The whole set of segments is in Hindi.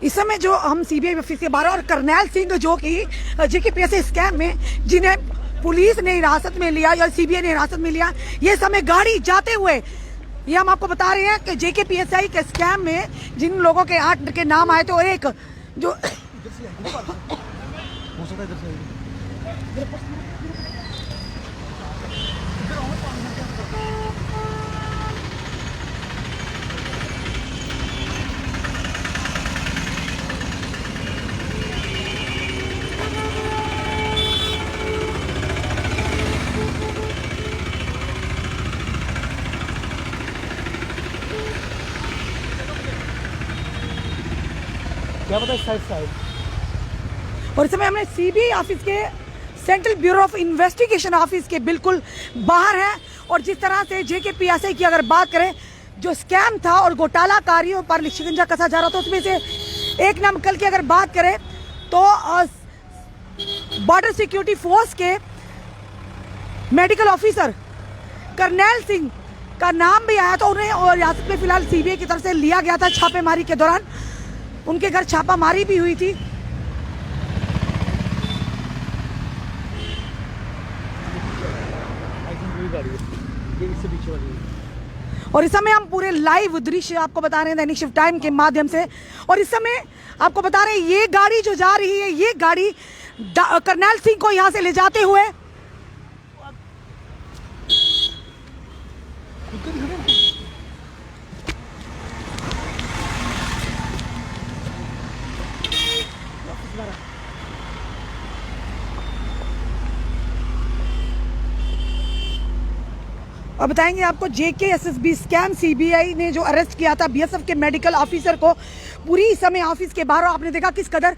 इस समय जो हम सीबीआई ऑफिस के बाहर और करनैल सिंह जो कि जेकेपीएससी स्कैम में जिन्हें पुलिस ने हिरासत में लिया या सीबीआई ने हिरासत में लिया, ये समय गाड़ी जाते हुए ये हम आपको बता रहे हैं कि जेकेपीएससी के स्कैम में जिन लोगों के 8 के नाम आए तो एक जो क्या पता इस साइड और इस समय हमने सीबीआई ऑफिस के central bureau of investigation office के बिल्कुल बाहर है। और जिस तरह से जेकेपीएससी की अगर बात करें, जो स्कैम था और घोटालाकारियों पर शिकंजा कसा जा रहा था, उसमें से एक नाम कल की अगर बात करें तो बॉर्डर सिक्योरिटी फोर्स के मेडिकल ऑफिसर करनैल सिंह का नाम भी आया था। उन्हें और हिरासत में फिलहाल सीबीआई की तरफ से लिया गया था। छापेमारी के दौरान उनके घर छापामारी भी हुई थी। और इस समय हम पूरे लाइव दृश्य आपको बता रहे हैं दैनिक शिफ्ट टाइम के माध्यम से। और इस समय आपको बता रहे हैं ये गाड़ी जो जा रही है, ये गाड़ी करनैल सिंह को यहां से ले जाते हुए और बताएंगे आपको जेकेएसएसबी स्कैम सीबीआई ने जो अरेस्ट किया था बीएसएफ के मेडिकल ऑफिसर को, पूरी समय ऑफिस के बाहर आपने देखा किस कदर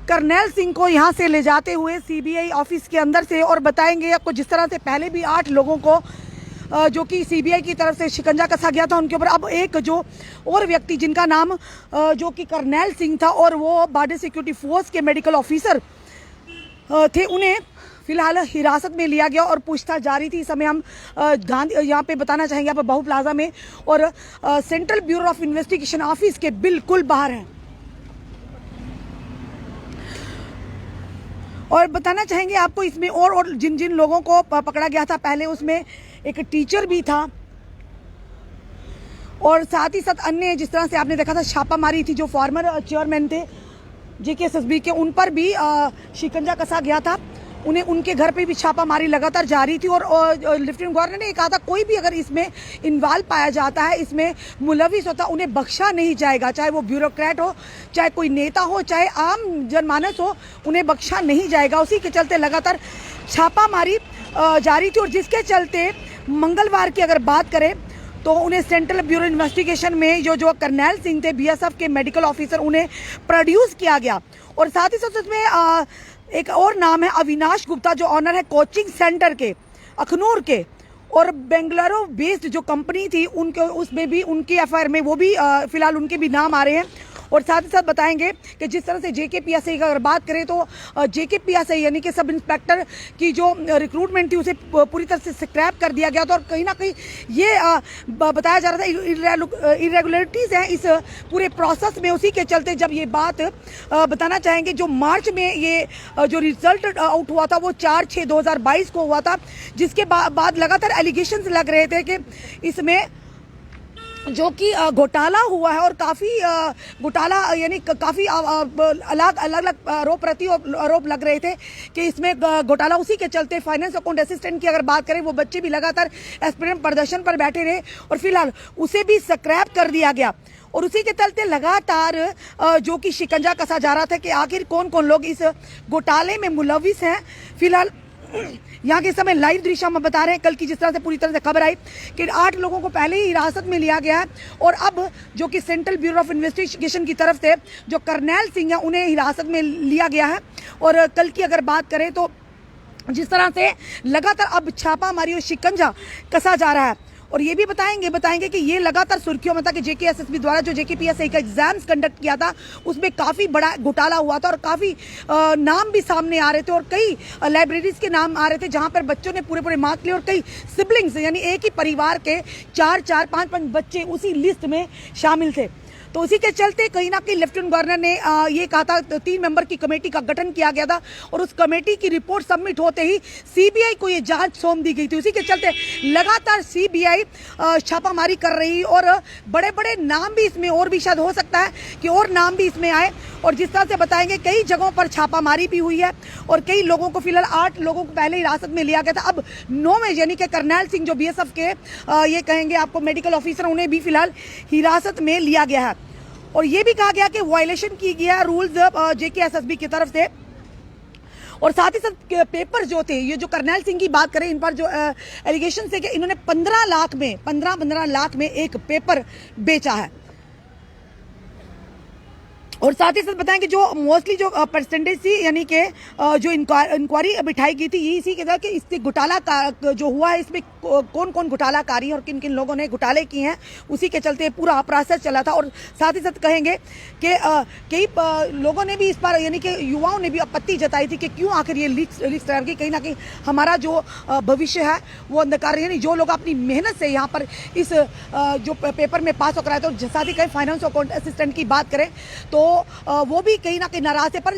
करनैल सिंह को यहां से ले जाते हुए सीबीआई ऑफिस के अंदर से। और बताएंगे आपको जिस तरह से पहले भी 8 लोगों को जो कि सीबीआई की तरफ से शिकंजा कसा गया था उनके ऊपर, अब एक जो और व्यक्ति जिनका नाम जो कि करनैल सिंह था और वो बॉर्डर सिक्योरिटी फोर्स के मेडिकल ऑफिसर थे, उन्हें फिलहाल हिरासत में लिया गया और पूछताछ जारी थी। इस समय हम गांधी यहाँ पे बताना चाहेंगे यहाँ पर बहु प्लाजा में और central bureau of investigation office के बिल्कुल बाहर हैं। और बताना चाहेंगे आपको इसमें और जिन जिन लोगों को पकड़ा गया था, पहले उसमें एक टीचर भी था और साथ ही साथ अन्य जिस तरह से आपने देखा था छापामारी थी, जो फॉर्मर चेयरमैन थे जेकेएसएसबी के, उन पर भी शिकंजा कसा गया था। उन्हें उनके घर पे भी छापामारी लगातार जारी थी। और लेफ्टिनेंट गवर्नर ने कहा था कोई भी अगर इसमें इन्वॉल्व पाया जाता है, इसमें मुलविस होता, उन्हें बख्शा नहीं जाएगा। चाहे वो ब्यूरोक्रेट हो, चाहे कोई नेता हो, चाहे आम जनमानस हो, उन्हें बख्शा नहीं जाएगा। उसी के चलते लगातार छापामारी जारी थी। और जिसके चलते मंगलवार की अगर बात करें तो उन्हें सेंट्रल ब्यूरो इन्वेस्टिगेशन में जो करनैल सिंह थे बीएसएफ के मेडिकल ऑफिसर, उन्हें प्रोड्यूस किया गया। और साथ ही साथ उसमें एक और नाम है अविनाश गुप्ता, जो ऑनर है कोचिंग सेंटर के अखनूर के, और बेंगलुरु बेस्ड जो कंपनी थी उनके, उसमें भी उनके एफआईआर में वो भी फिलहाल उनके भी नाम आ रहे हैं। और साथ ही साथ बताएंगे कि जिस तरह से जेकेपीएससी की अगर बात करें तो जेकेपीएससी यानी कि सब इंस्पेक्टर की जो रिक्रूटमेंट थी उसे पूरी तरह से स्क्रैप कर दिया गया था। और कहीं ना कहीं ये बताया जा रहा था इरेगुलरिटीज़ हैं इस पूरे प्रोसेस में। उसी के चलते जब ये बात बताना चाहेंगे, जो मार्च में ये जो रिजल्ट आउट हुआ था वो 4/6/2022 को हुआ था, जिसके बाद लगातार एलिगेशंस लग रहे थे कि इसमें जो कि घोटाला हुआ है और काफ़ी घोटाला यानी काफ़ी अलग अलग आरोप लग रहे थे कि इसमें घोटाला। उसी के चलते फाइनेंस अकाउंट असिस्टेंट की अगर बात करें, वो बच्चे भी लगातार एस्पिरेंट प्रदर्शन पर बैठे रहे और फिलहाल उसे भी स्क्रैप कर दिया गया। और उसी के चलते लगातार जो कि शिकंजा कसा जा रहा था कि आखिर कौन कौन लोग इस घोटाले में मुलविस हैं। फिलहाल यहाँ के समय लाइव दृश्य हम बता रहे हैं, कल की जिस तरह से पूरी तरह से खबर आई कि 8 लोगों को पहले ही हिरासत में लिया गया है और अब जो कि सेंट्रल ब्यूरो ऑफ इन्वेस्टिगेशन की तरफ से जो करनैल सिंह है उन्हें हिरासत में लिया गया है। और कल की अगर बात करें तो जिस तरह से लगातार अब छापामारी और शिकंजा कसा जा रहा है। और ये भी बताएंगे कि ये लगातार सुर्खियों में था कि जेकेएसएसबी द्वारा जो जेकेपीएससी का एग्जाम्स कंडक्ट किया था उसमें काफ़ी बड़ा घोटाला हुआ था और काफ़ी नाम भी सामने आ रहे थे और कई लाइब्रेरीज के नाम आ रहे थे जहां पर बच्चों ने पूरे मार्क्स लिए और कई सिबलिंग्स यानी एक ही परिवार के 4-4, 5-5 बच्चे उसी लिस्ट में शामिल थे। तो उसी के चलते कहीं ना कहीं लेफ्टिनेंट गवर्नर ने ये कहा था 3 मेंबर की कमेटी का गठन किया गया था और उस कमेटी की रिपोर्ट सबमिट होते ही सीबीआई को ये जांच सौंप दी गई थी। उसी के चलते लगातार सीबीआई छापामारी कर रही और बड़े बड़े नाम भी इसमें और भी शायद हो सकता है कि और नाम भी इसमें आए। और जिस तरह से बताएंगे कई जगहों पर छापामारी भी हुई है और कई लोगों को फिलहाल 8 लोगों को पहले हिरासत में लिया गया था। अब 9 में यानी कि करनैल सिंह जो बीएसएफ के ये कहेंगे आपको मेडिकल ऑफिसर, उन्हें भी फिलहाल हिरासत में लिया गया है। और ये भी कहा गया कि वायलेशन की गया है रूल्स जेकेएसएसबी की तरफ से। और साथ ही साथ पेपर जो थे, ये जो करनैल सिंह की बात करें, इन पर जो एलिगेशन है कि इन्होंने 15 लाख में एक पेपर बेचा है। और साथ ही साथ बताएं कि जो मोस्टली जो परसेंटेज थी यानी कि जो इंक्वायरी बिठाई गई थी ये इसी के कि इससे घोटाला जो हुआ है इसमें कौन कौन घोटालाकारी और किन किन लोगों ने घोटाले किए हैं, उसी के चलते पूरा प्रोसेस चला था। और साथ ही साथ कहेंगे कि कई लोगों ने भी इस पर यानी कि युवाओं ने भी आपत्ति जताई थी कि क्यों आखिर ये लीक्स तैयार की। कहीं ना कहीं हमारा जो भविष्य है वो अंधकार, यानी जो लोग अपनी मेहनत से यहाँ पर इस जो पेपर में पास हो कराए। तो साथ ही कहीं फाइनेंस अकाउंट असिस्टेंट की बात करें तो वो भी कहीं ना कहीं नाराज है, पर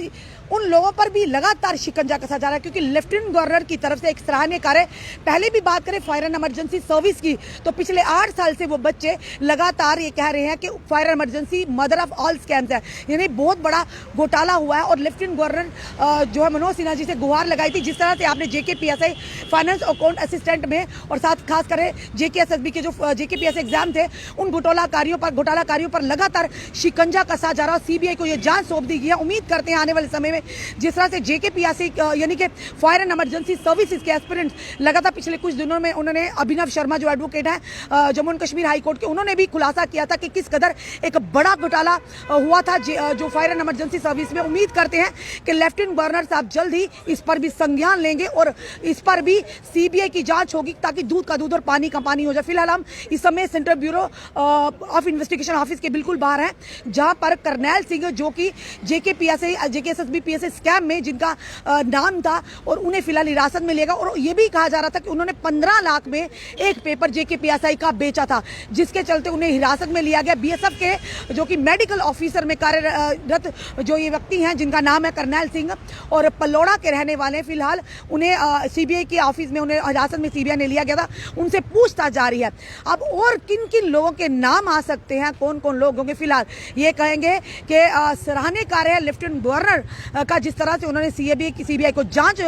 उन लोगों पर भी लगातार शिकंजा कसा जा रहा है क्योंकि लेफ्टिनेंट गवर्नर की तरफ से एक सराहनीय कार्य। पहले भी बात करें फायर एंड इमरजेंसी सर्विस की तो पिछले 8 साल से वो बच्चे लगातार ये कह रहे हैं कि fire emergency mother of all scams है, यानी बहुत बड़ा घोटाला हुआ है। और लेफ्टिनेंट गवर्नर जो है मनोज सिन्हा जी से गुहार लगाई थी, जिस तरह से आपने जेकेपीएसआई फाइनेंस अकाउंट असिस्टेंट में और साथ खास करें जेकेएसएसबी के जो जेकेपीएसआई एग्जाम थे उन घोटालाकारियों पर लगातार शिकंजा कसा जा रहा है। सीबीआई को यह जांच सौंप दी गई है। उम्मीद करते हैं आने वाले समय में जिस तरह से जेकेपीएसआई यानी कि फायर एंड इमरजेंसी सर्विसेज के एस्पिरेंट्स लगातार पिछले कुछ दिनों में उन्होंने अभिनव शर्मा जो एडवोकेट है Jammu and Kashmir high court के, उन्होंने भी खुलासा किया था कि किस कदर एक बड़ा घोटाला हुआ था जो फायर एंड इमरजेंसी सर्विस में। उम्मीद करते हैं कि लेफ्टिनेंट गवर्नर साहब जल्द ही इस पर भी संज्ञान लेंगे और इस पर भी सीबीआई की जांच होगी ताकि दूध का दूध और पानी का पानी हो जाए। फिलहाल हम इस समय central bureau of investigation office के बिल्कुल बाहर हैं, जहां पर करनैल सिंह जो कि जेकेएसएसबी पीएसए स्कैम में जिनका नाम था और उन्हें फिलहाल हिरासत में लेगा। और यह भी कहा जा रहा था कि उन्होंने 15 लाख में एक पेपर जेकेपीएसआई का बेचा था, जिसके चलते उन्हें हिरासत में लिया गया। बीएसएफ के जो कि मेडिकल ऑफिसर में कार्यरत जो ये व्यक्ति हैं जिनका नाम है करनैल सिंह और पल्लौड़ा के रहने वाले हैं, फिलहाल उन्हें सीबीआई के ऑफिस में उन्हें हिरासत में सीबीआई ने लिया गया था, उनसे पूछताछ जारी है। अब और किन किन लोगों के नाम आ सकते हैं, कौन कौन लोग होंगे, फिलहाल ये कहेंगे कि सराहनीय कार्य है लेफ्टिनेंट गवर्नर का, जिस तरह से उन्होंने सीबीआई को जांच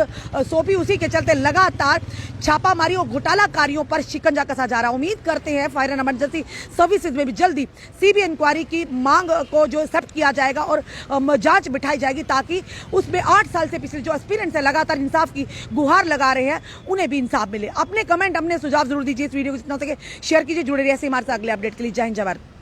सौंपी, उसी के चलते लगातार छापामारी और घोटालाकारियों पर शिकंजा कसा जा रहा है। उम्मीद करते हैं फायर एंड इमरजेंसी सर्विसेज में भी जल्दी सीबीआई इंक्वायरी की मांग को जो एक्सेप्ट किया जाएगा और जांच बिठाई जाएगी ताकि उसमें 8 साल से पिछले जो एस्पिरेंट्स है लगातार इंसाफ की गुहार लगा रहे हैं उन्हें भी इंसाफ मिले। अपने कमेंट, अपने सुझाव जरूर दीजिए। इस वीडियो को जितना सके शेयर कीजिए, जुड़े रहिए हमारे साथ अगले अपडेट के लिए। जय हिंद, जय भारत।